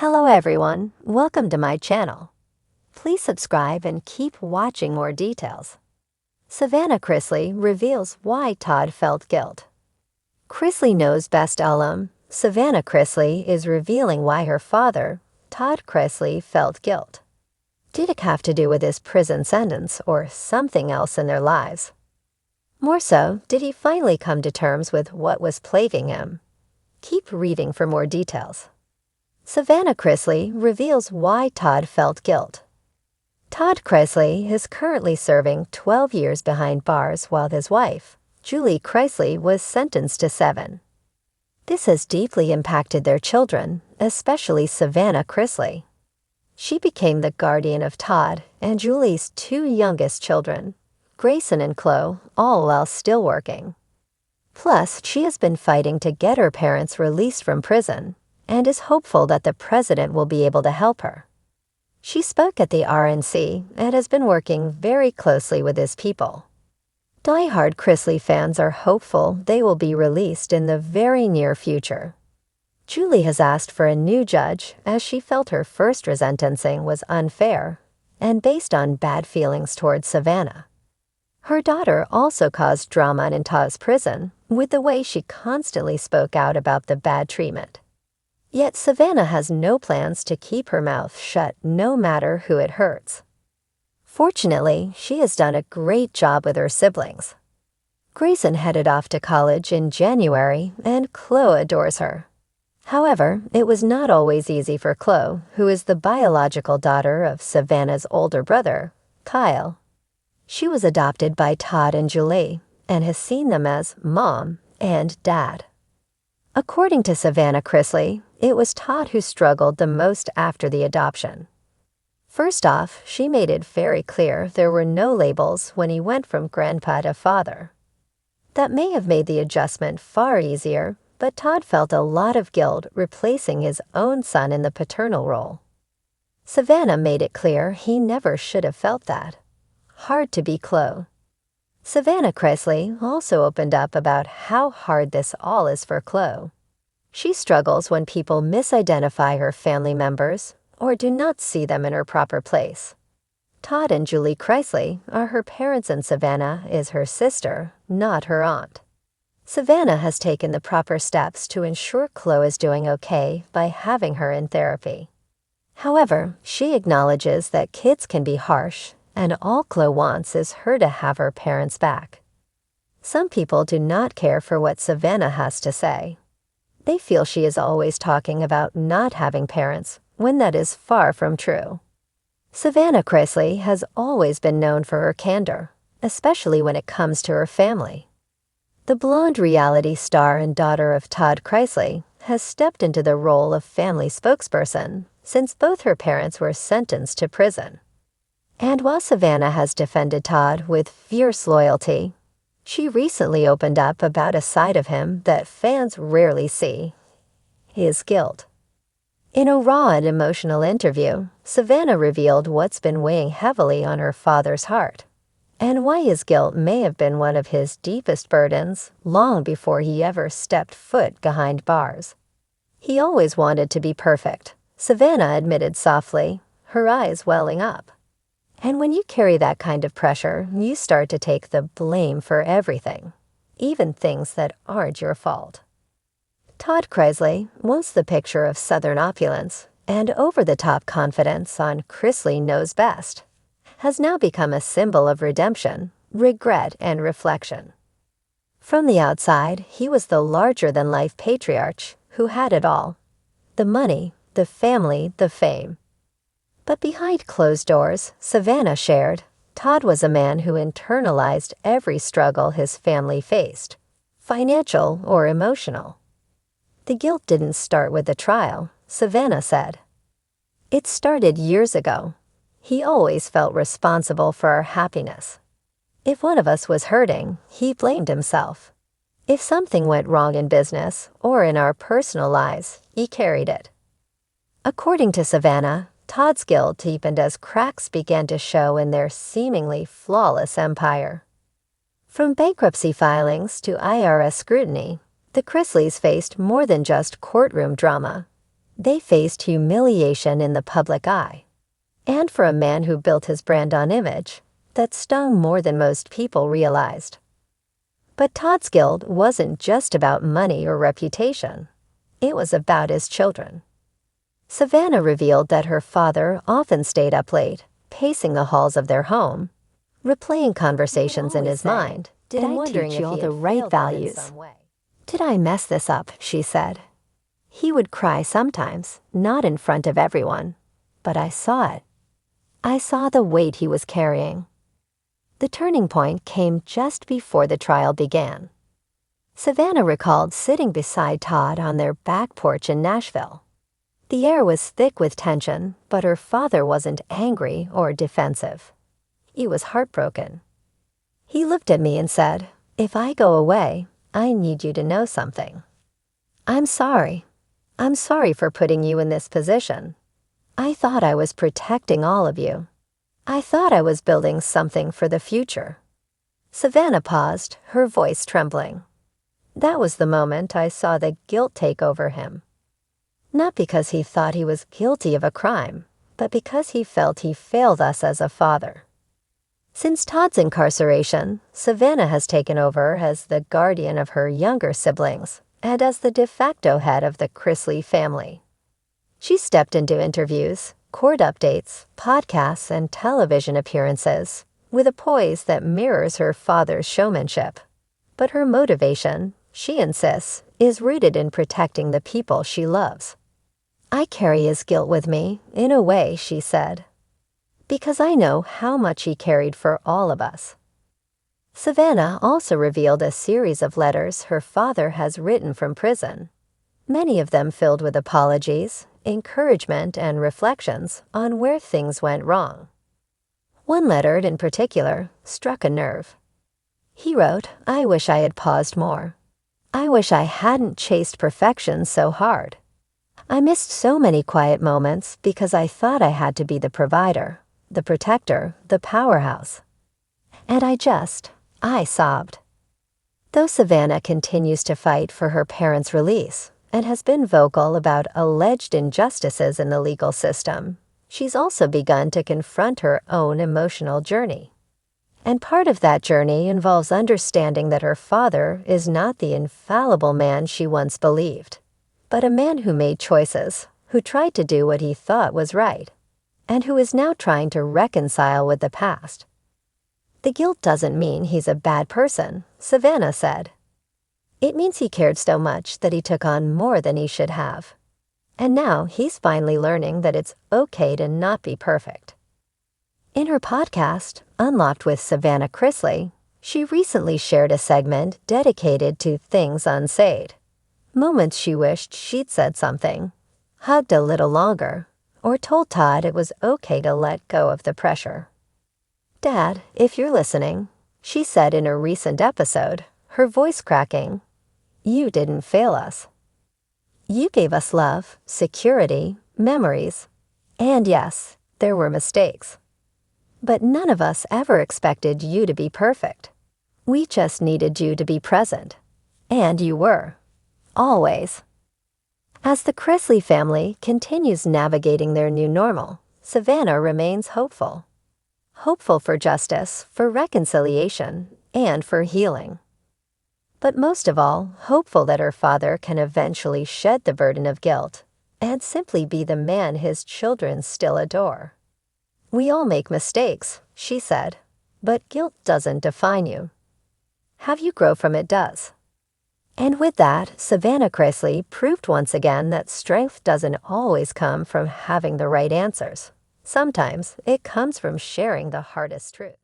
Hello everyone, welcome to my channel. Please subscribe and keep watching more details. Savannah Chrisley reveals why Todd felt guilt. Chrisley knows best alum. Savannah Chrisley is revealing why her father, Todd Chrisley, felt guilt. Did it have to do with his prison sentence or something else in their lives? More so, did he finally come to terms with what was plaguing him? Keep reading for more details. Savannah Chrisley reveals why Todd felt guilt. Todd Chrisley is currently serving 12 years behind bars while his wife, Julie Chrisley, was sentenced to 7. This has deeply impacted their children, especially Savannah Chrisley. She became the guardian of Todd and Julie's 2 youngest children, Grayson and Chloe, all while still working. Plus, she has been fighting to get her parents released from prison and is hopeful that the president will be able to help her. She spoke at the RNC and has been working very closely with his people. Die-hard Chrisley fans are hopeful they will be released in the very near future. Julie has asked for a new judge as she felt her first resentencing was unfair and based on bad feelings towards Savannah. Her daughter also caused drama in Todd's prison with the way she constantly spoke out about the bad treatment. Yet Savannah has no plans to keep her mouth shut no matter who it hurts. Fortunately, she has done a great job with her siblings. Grayson headed off to college in January and Chloe adores her. However, it was not always easy for Chloe, who is the biological daughter of Savannah's older brother, Kyle. She was adopted by Todd and Julie and has seen them as mom and dad. According to Savannah Chrisley, it was Todd who struggled the most after the adoption. First off, she made it very clear there were no labels when he went from grandpa to father. That may have made the adjustment far easier, but Todd felt a lot of guilt replacing his own son in the paternal role. Savannah made it clear he never should have felt that. Hard to be Chloe. Savannah Chrisley also opened up about how hard this all is for Chloe. She struggles when people misidentify her family members or do not see them in her proper place. Todd and Julie Chrisley are her parents and Savannah is her sister, not her aunt. Savannah has taken the proper steps to ensure Chloe is doing okay by having her in therapy. However, she acknowledges that kids can be harsh and all Chloe wants is her to have her parents back. Some people do not care for what Savannah has to say. They feel she is always talking about not having parents when that is far from true. Savannah Chrisley has always been known for her candor, especially when it comes to her family. The blonde reality star and daughter of Todd Chrisley has stepped into the role of family spokesperson since both her parents were sentenced to prison. And while Savannah has defended Todd with fierce loyalty, she recently opened up about a side of him that fans rarely see: his guilt. In a raw and emotional interview, Savannah revealed what's been weighing heavily on her father's heart, and why his guilt may have been one of his deepest burdens long before he ever stepped foot behind bars. He always wanted to be perfect, Savannah admitted softly, her eyes welling up. And when you carry that kind of pressure, you start to take the blame for everything, even things that aren't your fault. Todd Chrisley, once the picture of Southern opulence and over-the-top confidence on Chrisley Knows Best, has now become a symbol of redemption, regret, and reflection. From the outside, he was the larger-than-life patriarch who had it all: the money, the family, the fame. But behind closed doors, Savannah shared, Todd was a man who internalized every struggle his family faced, financial or emotional. The guilt didn't start with the trial, Savannah said. It started years ago. He always felt responsible for our happiness. If one of us was hurting, he blamed himself. If something went wrong in business or in our personal lives, he carried it. According to Savannah, Todd's guilt deepened as cracks began to show in their seemingly flawless empire. From bankruptcy filings to IRS scrutiny, the Chrisleys faced more than just courtroom drama. They faced humiliation in the public eye. And for a man who built his brand on image, that stung more than most people realized. But Todd's guilt wasn't just about money or reputation. It was about his children. Savannah revealed that her father often stayed up late, pacing the halls of their home, replaying conversations in his mind, and wondering if he had right values. "Did I mess this up?" she said. He would cry sometimes, not in front of everyone, but I saw it. I saw the weight he was carrying. The turning point came just before the trial began. Savannah recalled sitting beside Todd on their back porch in Nashville. The air was thick with tension, but her father wasn't angry or defensive. He was heartbroken. He looked at me and said, "If I go away, I need you to know something. I'm sorry. I'm sorry for putting you in this position. I thought I was protecting all of you. I thought I was building something for the future." Savannah paused, her voice trembling. That was the moment I saw the guilt take over him. Not because he thought he was guilty of a crime, but because he felt he failed us as a father. Since Todd's incarceration, Savannah has taken over as the guardian of her younger siblings and as the de facto head of the Chrisley family. She stepped into interviews, court updates, podcasts, and television appearances with a poise that mirrors her father's showmanship. But her motivation, she insists, is rooted in protecting the people she loves. "I carry his guilt with me, in a way," she said, "because I know how much he carried for all of us." Savannah also revealed a series of letters her father has written from prison, many of them filled with apologies, encouragement, and reflections on where things went wrong. One letter in particular struck a nerve. He wrote, "I wish I had paused more. I wish I hadn't chased perfection so hard. I missed so many quiet moments because I thought I had to be the provider, the protector, the powerhouse. And I sobbed." Though Savannah continues to fight for her parents' release and has been vocal about alleged injustices in the legal system, she's also begun to confront her own emotional journey. And part of that journey involves understanding that her father is not the infallible man she once believed, but a man who made choices, who tried to do what he thought was right, and who is now trying to reconcile with the past. "The guilt doesn't mean he's a bad person," Savannah said. "It means he cared so much that he took on more than he should have. And now he's finally learning that it's okay to not be perfect." In her podcast, Unlocked with Savannah Chrisley, she recently shared a segment dedicated to things unsaid, moments she wished she'd said something, hugged a little longer, or told Todd it was okay to let go of the pressure. "Dad, if you're listening," she said in a recent episode, her voice cracking, "you didn't fail us. You gave us love, security, memories, and yes, there were mistakes. But none of us ever expected you to be perfect. We just needed you to be present. And you were. Always." As the Chrisley family continues navigating their new normal, Savannah remains hopeful. Hopeful for justice, for reconciliation, and for healing. But most of all, hopeful that her father can eventually shed the burden of guilt and simply be the man his children still adore. "We all make mistakes," she said, "but guilt doesn't define you. How you grow from it does." And with that, Savannah Chrisley proved once again that strength doesn't always come from having the right answers. Sometimes it comes from sharing the hardest truth.